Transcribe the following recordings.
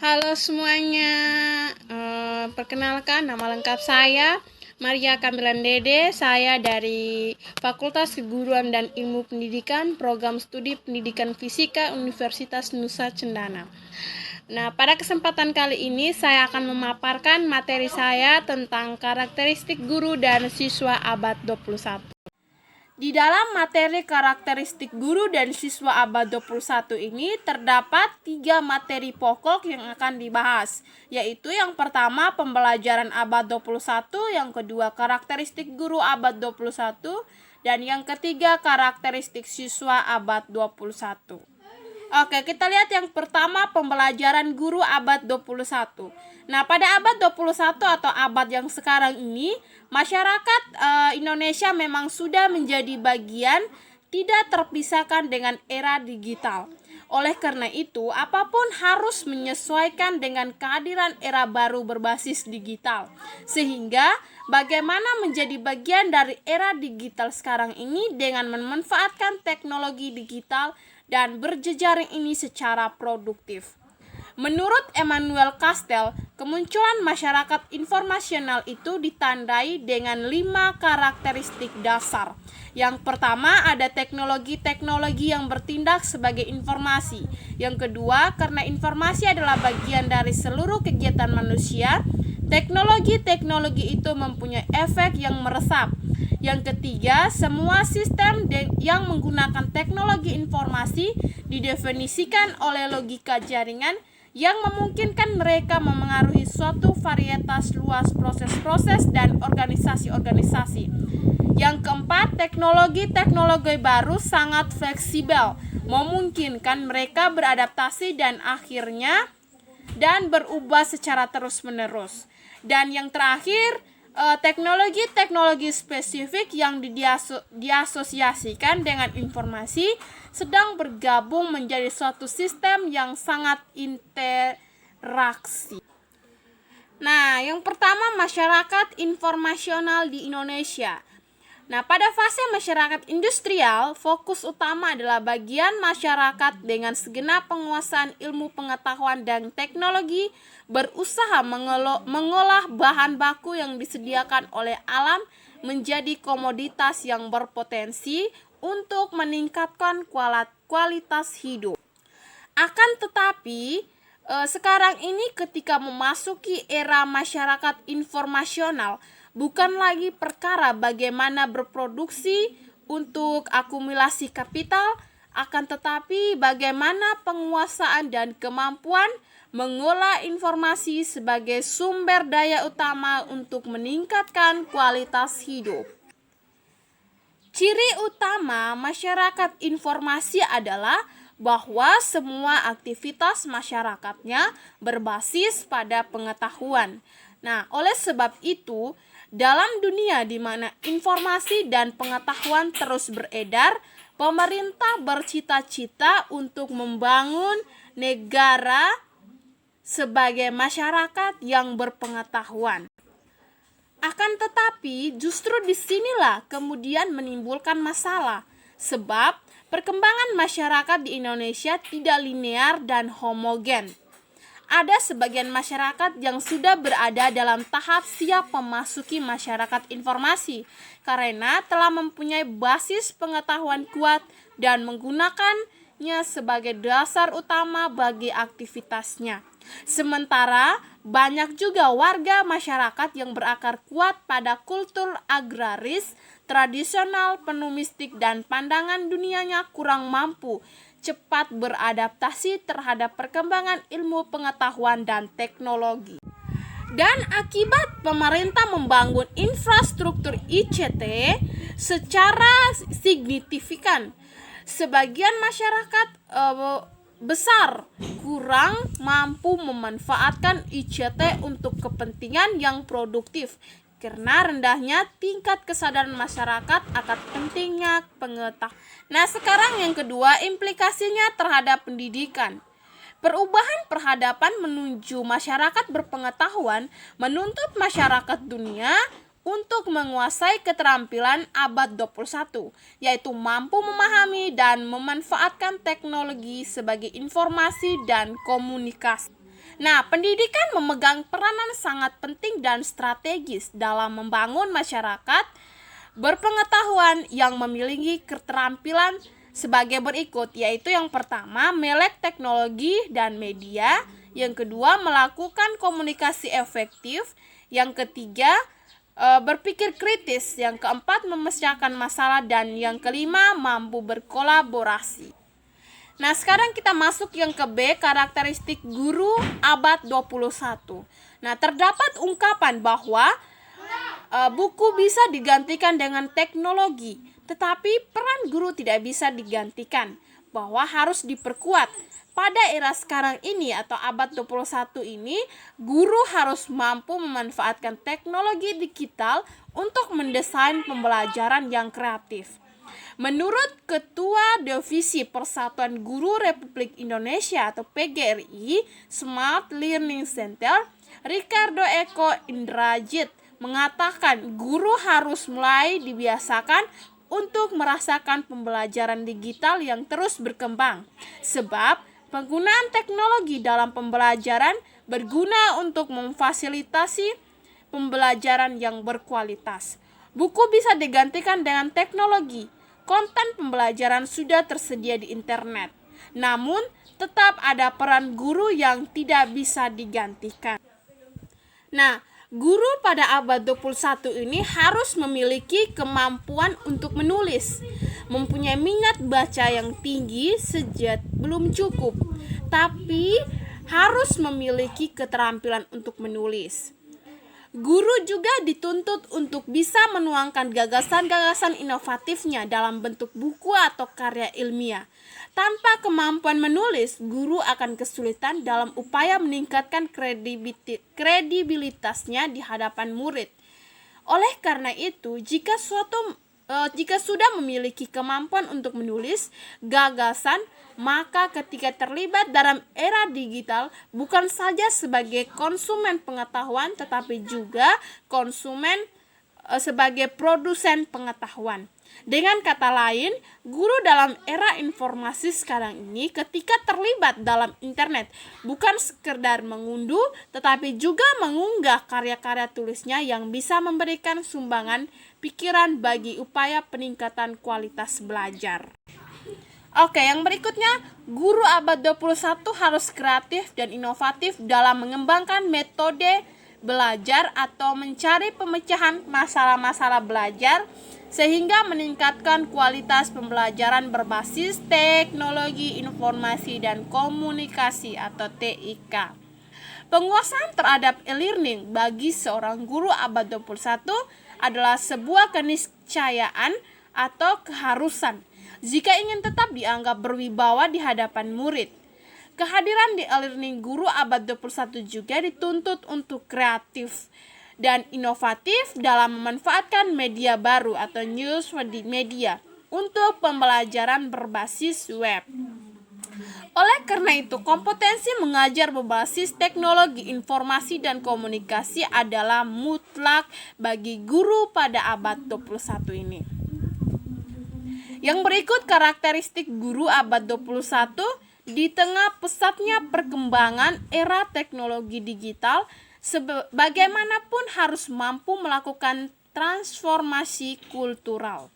Halo semuanya, perkenalkan nama lengkap saya Maria Kamilan Dede. Saya dari Fakultas Keguruan dan Ilmu Pendidikan, Program Studi Pendidikan Fisika Universitas Nusa Cendana. Nah, pada kesempatan kali ini saya akan memaparkan materi saya tentang karakteristik guru dan siswa abad 21. Di dalam materi karakteristik guru dan siswa abad 21 ini terdapat 3 materi pokok yang akan dibahas, yaitu yang pertama pembelajaran abad 21, yang kedua karakteristik guru abad 21, dan yang ketiga karakteristik siswa abad 21. Oke, kita lihat yang pertama pembelajaran guru abad 21. Nah, pada abad 21 atau abad yang sekarang ini, masyarakat Indonesia memang sudah menjadi bagian tidak terpisahkan dengan era digital. Oleh karena itu, apapun harus menyesuaikan dengan kehadiran era baru berbasis digital. Sehingga bagaimana menjadi bagian dari era digital sekarang ini dengan memanfaatkan teknologi digital dan berjejaring ini secara produktif. Menurut Emmanuel Castell, kemunculan masyarakat informasional itu ditandai dengan 5 karakteristik dasar. Yang pertama ada teknologi-teknologi yang bertindak sebagai informasi. Yang kedua, karena informasi adalah bagian dari seluruh kegiatan manusia, teknologi-teknologi itu mempunyai efek yang meresap. Yang ketiga, semua sistem yang menggunakan teknologi informasi didefinisikan oleh logika jaringan yang memungkinkan mereka memengaruhi suatu varietas luas proses-proses dan organisasi-organisasi. Yang keempat, teknologi-teknologi baru sangat fleksibel, memungkinkan mereka beradaptasi dan berubah secara terus-menerus. Dan yang terakhir, teknologi-teknologi spesifik yang diasosiasikan dengan informasi sedang bergabung menjadi suatu sistem yang sangat interaksi. Nah, yang pertama masyarakat informasional di Indonesia. Nah, pada fase masyarakat industrial, fokus utama adalah bagian masyarakat dengan segenap penguasaan ilmu pengetahuan dan teknologi berusaha mengolah bahan baku yang disediakan oleh alam menjadi komoditas yang berpotensi untuk meningkatkan kualitas hidup. Akan tetapi, sekarang ini ketika memasuki era masyarakat informasional, bukan lagi perkara bagaimana berproduksi untuk akumulasi kapital, akan tetapi bagaimana penguasaan dan kemampuan mengolah informasi sebagai sumber daya utama untuk meningkatkan kualitas hidup. Ciri utama masyarakat informasi adalah bahwa semua aktivitas masyarakatnya berbasis pada pengetahuan. Nah, oleh sebab itu, dalam dunia di mana informasi dan pengetahuan terus beredar, pemerintah bercita-cita untuk membangun negara sebagai masyarakat yang berpengetahuan. Akan tetapi, justru disinilah kemudian menimbulkan masalah, sebab perkembangan masyarakat di Indonesia tidak linear dan homogen. Ada sebagian masyarakat yang sudah berada dalam tahap siap memasuki masyarakat informasi karena telah mempunyai basis pengetahuan kuat dan menggunakannya sebagai dasar utama bagi aktivitasnya. Sementara banyak juga warga masyarakat yang berakar kuat pada kultur agraris, tradisional, penuh dan pandangan dunianya kurang mampu cepat beradaptasi terhadap perkembangan ilmu pengetahuan dan teknologi. Dan akibat pemerintah membangun infrastruktur ICT secara signifikan, sebagian masyarakat besar kurang mampu memanfaatkan ICT untuk kepentingan yang produktif karena rendahnya tingkat kesadaran masyarakat akan pentingnya pengetahuan. Nah, sekarang yang kedua, implikasinya terhadap pendidikan. Perubahan peradaban menuju masyarakat berpengetahuan menuntut masyarakat dunia untuk menguasai keterampilan abad 21, yaitu mampu memahami dan memanfaatkan teknologi sebagai informasi dan komunikasi. Nah, pendidikan memegang peranan sangat penting dan strategis dalam membangun masyarakat berpengetahuan yang memiliki keterampilan sebagai berikut, yaitu yang pertama, melek teknologi dan media, yang kedua, melakukan komunikasi efektif, yang ketiga, berpikir kritis, yang keempat, memecahkan masalah, dan yang kelima, mampu berkolaborasi. Nah, sekarang kita masuk yang ke B, karakteristik guru abad 21. Nah, terdapat ungkapan bahwa buku bisa digantikan dengan teknologi, tetapi peran guru tidak bisa digantikan, bahwa harus diperkuat. Pada era sekarang ini atau abad 21 ini, guru harus mampu memanfaatkan teknologi digital untuk mendesain pembelajaran yang kreatif. Menurut Ketua Divisi Persatuan Guru Republik Indonesia atau PGRI, Smart Learning Center, Ricardo Eko Indrajit, mengatakan guru harus mulai dibiasakan untuk merasakan pembelajaran digital yang terus berkembang. Sebab penggunaan teknologi dalam pembelajaran berguna untuk memfasilitasi pembelajaran yang berkualitas. Buku bisa digantikan dengan teknologi. Konten pembelajaran sudah tersedia di internet. Namun, tetap ada peran guru yang tidak bisa digantikan. Nah, guru pada abad 21 ini harus memiliki kemampuan untuk menulis. Mempunyai minat baca yang tinggi sejak belum cukup, tapi harus memiliki keterampilan untuk menulis. Guru juga dituntut untuk bisa menuangkan gagasan-gagasan inovatifnya dalam bentuk buku atau karya ilmiah. Tanpa kemampuan menulis, guru akan kesulitan dalam upaya meningkatkan kredibilitasnya di hadapan murid. Oleh karena itu, jika sudah memiliki kemampuan untuk menulis gagasan, maka ketika terlibat dalam era digital, bukan saja sebagai konsumen pengetahuan, tetapi juga sebagai produsen pengetahuan. Dengan kata lain, guru dalam era informasi sekarang ini ketika terlibat dalam internet bukan sekedar mengunduh, tetapi juga mengunggah karya-karya tulisnya yang bisa memberikan sumbangan pikiran bagi upaya peningkatan kualitas belajar. Oke, yang berikutnya, guru abad 21 harus kreatif dan inovatif dalam mengembangkan metode belajar atau mencari pemecahan masalah-masalah belajar sehingga meningkatkan kualitas pembelajaran berbasis teknologi informasi dan komunikasi atau TIK. Penguasaan terhadap e-learning bagi seorang guru abad 21 adalah sebuah keniscayaan atau keharusan jika ingin tetap dianggap berwibawa di hadapan murid. Kehadiran di e-learning guru abad 21 juga dituntut untuk kreatif dan inovatif dalam memanfaatkan media baru atau news media untuk pembelajaran berbasis web. Oleh karena itu, kompetensi mengajar berbasis teknologi informasi dan komunikasi adalah mutlak bagi guru pada abad 21 ini. Yang berikut karakteristik guru abad 21 di tengah pesatnya perkembangan era teknologi digital, bagaimanapun harus mampu melakukan transformasi kultural.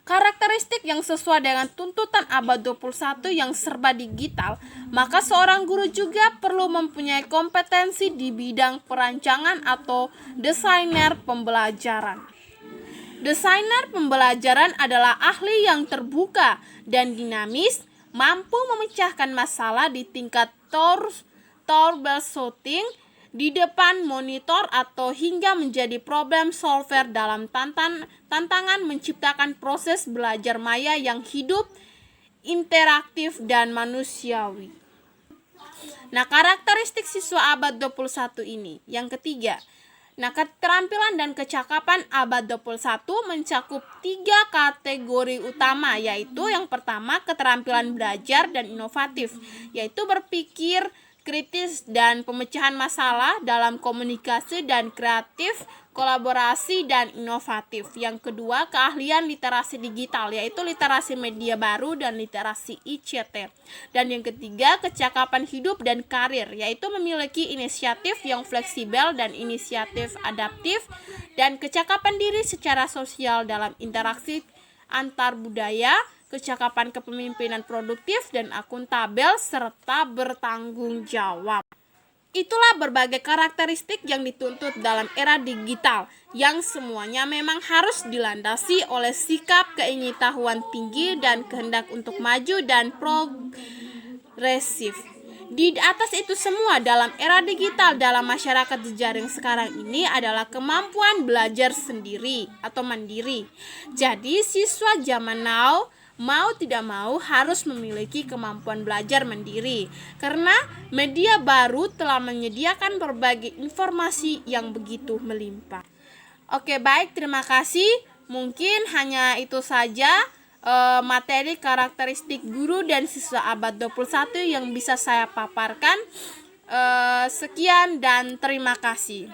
Karakteristik yang sesuai dengan tuntutan abad 21 yang serba digital, maka seorang guru juga perlu mempunyai kompetensi di bidang perancangan atau desainer pembelajaran. Desainer pembelajaran adalah ahli yang terbuka dan dinamis, mampu memecahkan masalah di tingkat troubleshooting di depan monitor atau hingga menjadi problem solver dalam tantangan menciptakan proses belajar maya yang hidup, interaktif, dan manusiawi. Nah, karakteristik siswa abad 21 ini. Yang ketiga, keterampilan dan kecakapan abad 21 mencakup 3 kategori utama, yaitu yang pertama keterampilan belajar dan inovatif, yaitu berpikir kritis dan pemecahan masalah dalam komunikasi dan kreatif, kolaborasi dan inovatif. Yang kedua, keahlian literasi digital, yaitu literasi media baru dan literasi ICT. Dan yang ketiga, kecakapan hidup dan karir, yaitu memiliki inisiatif yang fleksibel dan inisiatif adaptif, dan kecakapan diri secara sosial dalam interaksi antar budaya, kecakapan kepemimpinan produktif dan akuntabel, serta bertanggung jawab. Itulah berbagai karakteristik yang dituntut dalam era digital, yang semuanya memang harus dilandasi oleh sikap keingetahuan tinggi dan kehendak untuk maju dan progresif. Di atas itu semua, dalam era digital dalam masyarakat jejaring sekarang ini adalah kemampuan belajar sendiri atau mandiri. Jadi siswa zaman now mau tidak mau harus memiliki kemampuan belajar mandiri, karena media baru telah menyediakan berbagai informasi yang begitu melimpah. Oke, baik, terima kasih. Mungkin hanya itu saja materi karakteristik guru dan siswa abad 21 yang bisa saya paparkan. Sekian dan terima kasih.